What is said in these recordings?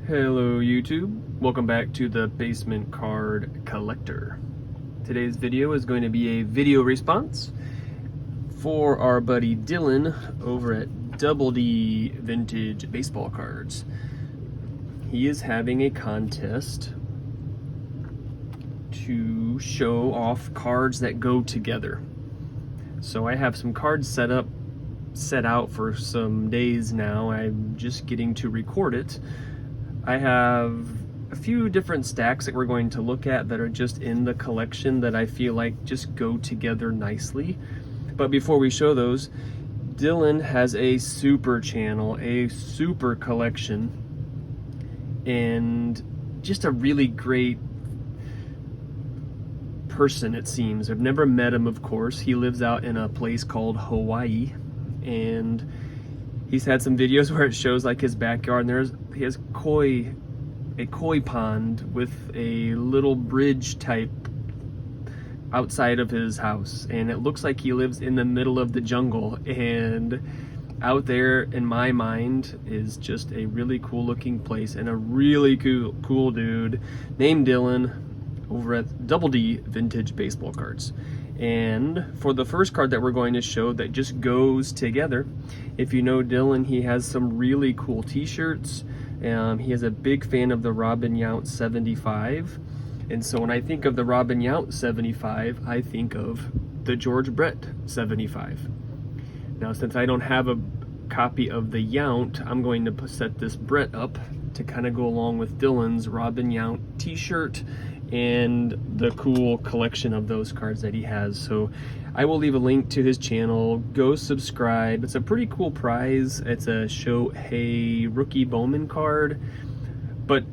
Hello YouTube, welcome back to the Basement Card Collector. Today's video is going to be a video response for our buddy Dylan over at Double D Vintage Baseball Cards. He is having a contest to show off cards that go together. So I have some cards set out for some days now. I'm just getting to record it. I have a few different stacks that we're going to look at that are just in the collection that I feel like just go together nicely. But before we show those, Dylan has a super channel, a super collection, and just a really great person, it seems. I've never met him, of course. He lives out in a place called Hawaii, and he's had some videos where it shows like his backyard, and he has a koi pond with a little bridge type outside of his house, and it looks like he lives in the middle of the jungle. And out there, in my mind, is just a really cool looking place and a really cool dude named Dylan over at Double D Vintage Baseball Cards. And for the first card that we're going to show that just goes together, if you know Dylan, he has some really cool t-shirts. He is a big fan of the Robin Yount 75. And so when I think of the Robin Yount 75, I think of the George Brett 75. Now, since I don't have a copy of the Yount, I'm going to set this Brett up to kind of go along with Dylan's Robin Yount t-shirt and the cool collection of those cards that he has. So I will leave a link to his channel. Go subscribe. It's a pretty cool prize. It's a Shohei Rookie Bowman card. But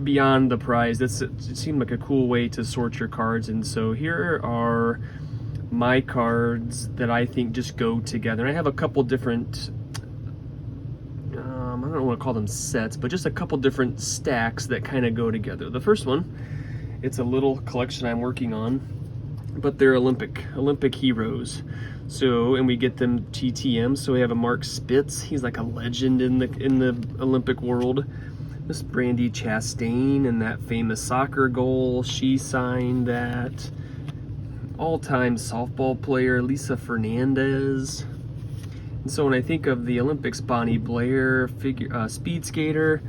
beyond the prize, it seemed like a cool way to sort your cards. And so here are my cards that I think just go together. And I have a couple different, I don't want to call them sets, but just a couple different stacks that kind of go together. The first one, it's a little collection I'm working on, but they're Olympic heroes. So, and we get them TTM. So we have a Mark Spitz. He's like a legend in the Olympic world. Miss Brandi Chastain and that famous soccer goal, she signed that. All-time softball player Lisa Fernandez. And so when I think of the Olympics, Bonnie Blair, speed skater,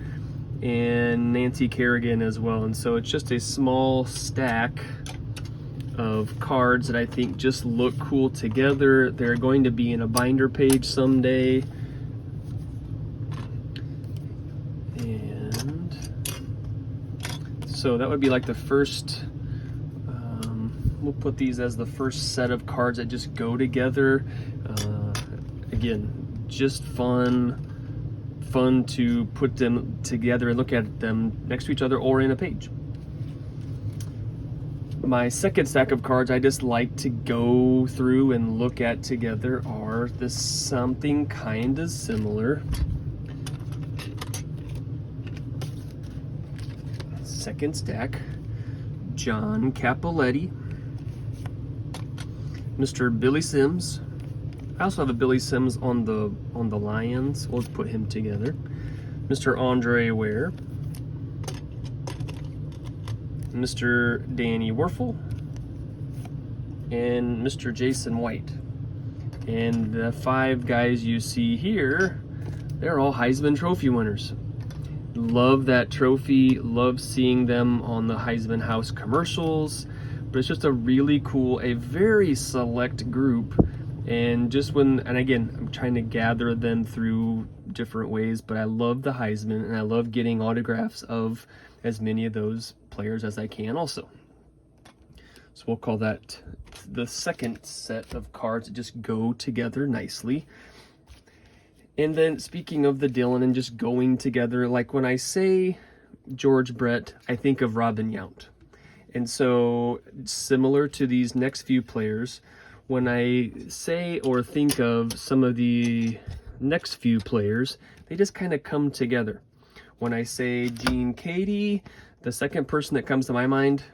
and Nancy Kerrigan as well. And so it's just a small stack of cards that I think just look cool together. They're going to be in a binder page someday. And so that would be like the first, we'll put these as the first set of cards that just go together. Again, just fun to put them together and look at them next to each other or in a page. My second stack of cards I just like to go through and look at together are this something kind of similar. Second stack, John Capoletti, Mr. Billy Sims. I also have a Billy Sims on the Lions. We'll put him together. Mr. Andre Ware, Mr. Danny Werfel, and Mr. Jason White. And the five guys you see here, they're all Heisman Trophy winners. Love that trophy. Love seeing them on the Heisman House commercials. But it's just a really cool, a very select group. And again, I'm trying to gather them through different ways, but I love the Heisman, and I love getting autographs of as many of those players as I can also. So we'll call that the second set of cards that just go together nicely. And then speaking of the Dylan and just going together, like when I say George Brett, I think of Robin Yount. And so similar to these next few players, when I say or think of some of the next few players, they just kind of come together. When I say Gene Keady, the second person that comes to my mind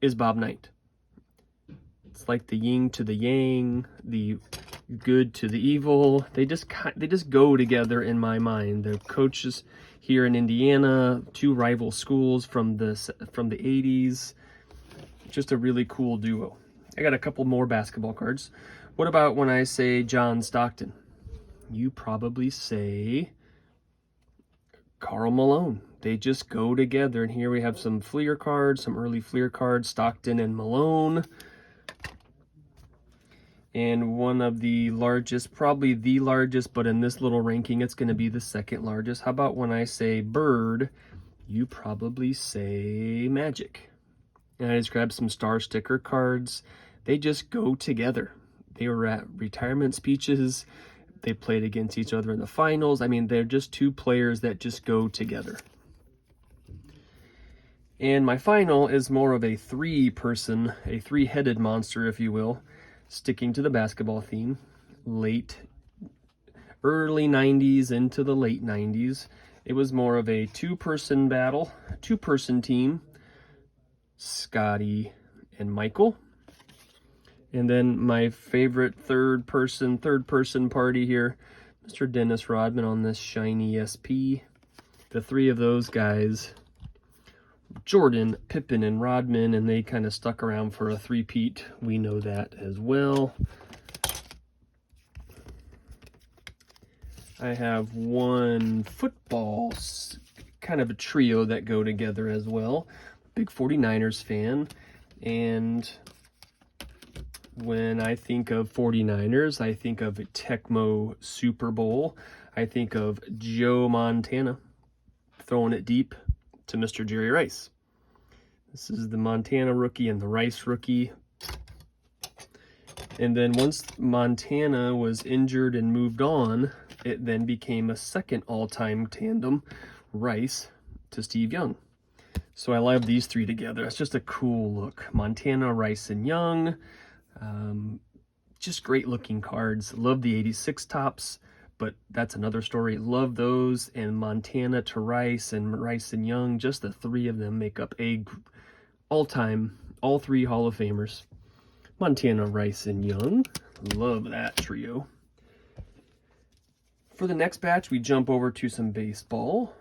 is Bob Knight. It's like the yin to the yang, the good to the evil. They just go together in my mind. The coaches here in Indiana, two rival schools from the 80s. Just a really cool duo. I got a couple more basketball cards. What about when I say John Stockton? You probably say Karl Malone. They just go together. And here we have some Fleer cards, some early Fleer cards, Stockton and Malone. And one of the largest, probably the largest, but in this little ranking, it's going to be the second largest. How about when I say Bird, you probably say Magic. And I just grabbed some star sticker cards. They just go together. They were at retirement speeches. They played against each other in the finals. I mean, they're just two players that just go together. And my final is more of a three-person, a three-headed monster, if you will, sticking to the basketball theme. Early 90s into the late 90s. It was more of a two-person battle, two-person team. Scotty and Michael. And then my favorite third person party here, Mr. Dennis Rodman on this shiny SP. The three of those guys, Jordan, Pippen, and Rodman, and they kind of stuck around for a three-peat. We know that as well. I have one football, kind of a trio that go together as well. Big 49ers fan, and when I think of 49ers, I think of Tecmo Super Bowl. I think of Joe Montana throwing it deep to Mr. Jerry Rice. This is the Montana rookie and the Rice rookie. And then once Montana was injured and moved on, it then became a second all-time tandem, Rice to Steve Young. So I love these three together. It's just a cool look. Montana, Rice, and Young. Just great looking cards. Love the 86 tops, but that's another story. Love those. And Montana to Rice and Rice and Young, just the three of them make up a all-time, all three Hall of Famers. Montana, Rice, and Young. Love that trio. For the next batch, we jump over to some baseball.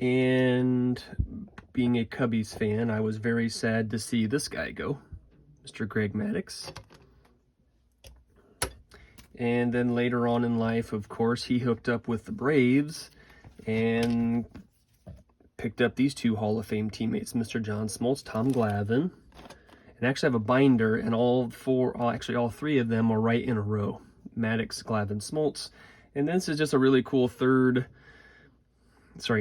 And being a Cubbies fan, I was very sad to see this guy go, Mr. Greg Maddux. And then later on in life, of course, he hooked up with the Braves and picked up these two Hall of Fame teammates, Mr. John Smoltz, Tom Glavine. And I actually have a binder, and all three of them are right in a row. Maddux, Glavine, Smoltz. And this is just a really cool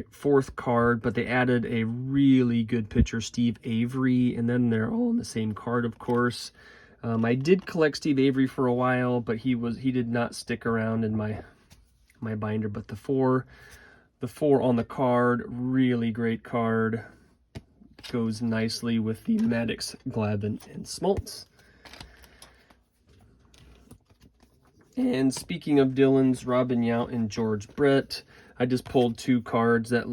fourth card, but they added a really good pitcher, Steve Avery, and then they're all in the same card, of course. I did collect Steve Avery for a while, but he did not stick around in my binder. But the four on the card, really great card, goes nicely with the Maddux, Glavine, and Smoltz. And speaking of Dylan's, Robin Yount and George Brett, I just pulled two cards that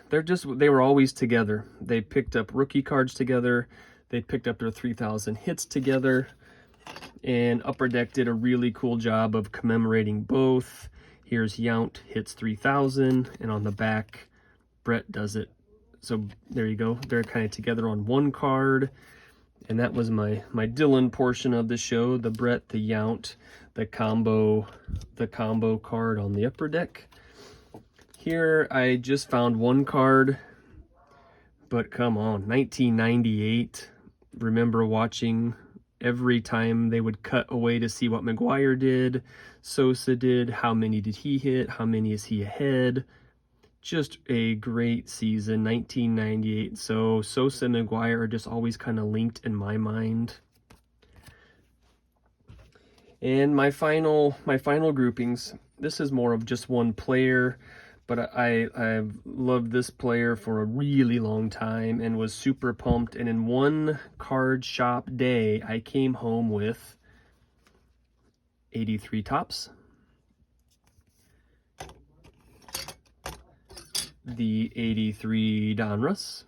they were always together. They picked up rookie cards together. They picked up their 3,000 hits together. And Upper Deck did a really cool job of commemorating both. Here's Yount hits 3,000, and on the back, Brett does it. So there you go. They're kind of together on one card. And that was my Dylan portion of the show. The Brett, the Yount, the combo card on the Upper Deck. Here, I just found one card, but come on, 1998. Remember watching every time they would cut away to see what McGwire did, Sosa did, how many did he hit, how many is he ahead. Just a great season, 1998. So Sosa and McGwire are just always kind of linked in my mind. And my final groupings, this is more of just one player. But I've loved this player for a really long time and was super pumped. And in one card shop day, I came home with 83 Topps, the 83 Donruss,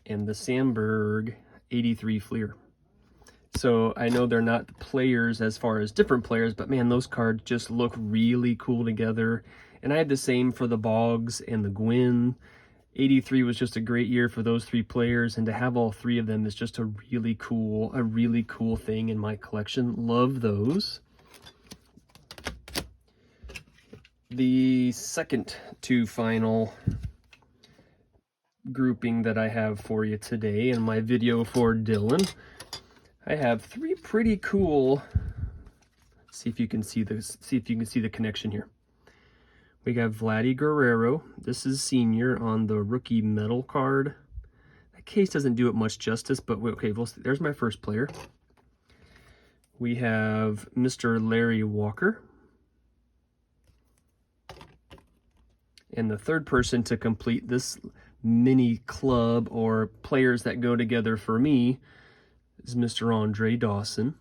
and the Sandberg 83 Fleer. So I know they're not players as far as different players, but man, those cards just look really cool together. And I had the same for the Boggs and the Gwyn. 83 was just a great year for those 3 players, and to have all 3 of them is just a really cool thing in my collection. Love those. The second to final grouping that I have for you today in my video for Dylan, I have 3 pretty cool. See if you can see this. See if you can see the connection here. We got Vladdy Guerrero. This is senior on the rookie medal card. That case doesn't do it much justice, but okay, there's my first player. We have Mr. Larry Walker. And the third person to complete this mini club or players that go together for me is Mr. Andre Dawson.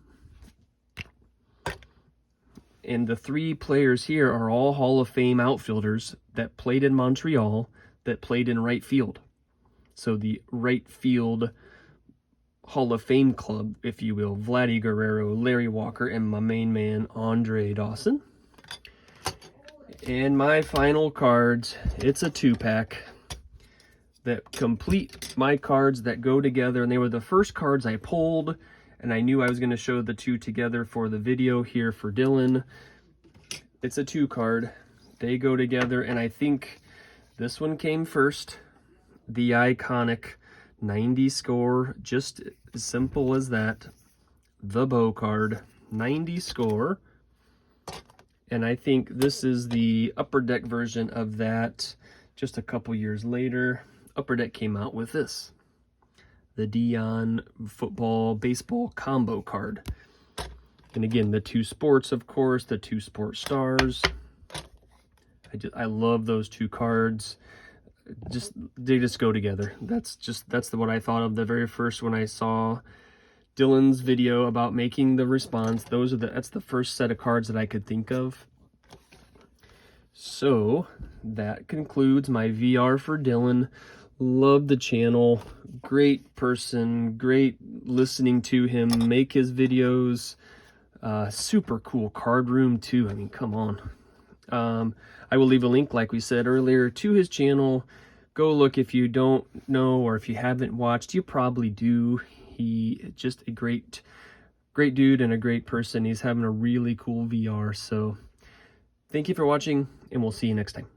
And the 3 players here are all Hall of Fame outfielders that played in Montreal, that played in right field. So the right field Hall of Fame club, if you will, Vladdy Guerrero, Larry Walker, and my main man, Andre Dawson. And my final cards, it's a 2-pack that complete my cards that go together. And they were the first cards I pulled, and I knew I was going to show the 2 together for the video here for Dylan. It's a 2 card. They go together, and I think this one came first. The iconic 90 score, just as simple as that. The Bo card, 90 score. And I think this is the Upper Deck version of that. Just a couple years later, Upper Deck came out with this. The Dion football, baseball combo card. And again, the 2 sports, of course, the 2 sport stars. I love those 2 cards. They just go together. That's what I thought of the very first when I saw Dylan's video about making the response. That's the first set of cards that I could think of. So that concludes my VR for Dylan. Love the channel. Great person. Great listening to him make his videos. Super cool card room too. I mean, come on. I will leave a link, like we said earlier, to his channel. Go look if you don't know, or if you haven't watched. You probably do. He just a great dude and a great person. He's having a really cool VR. So thank you for watching, and we'll see you next time.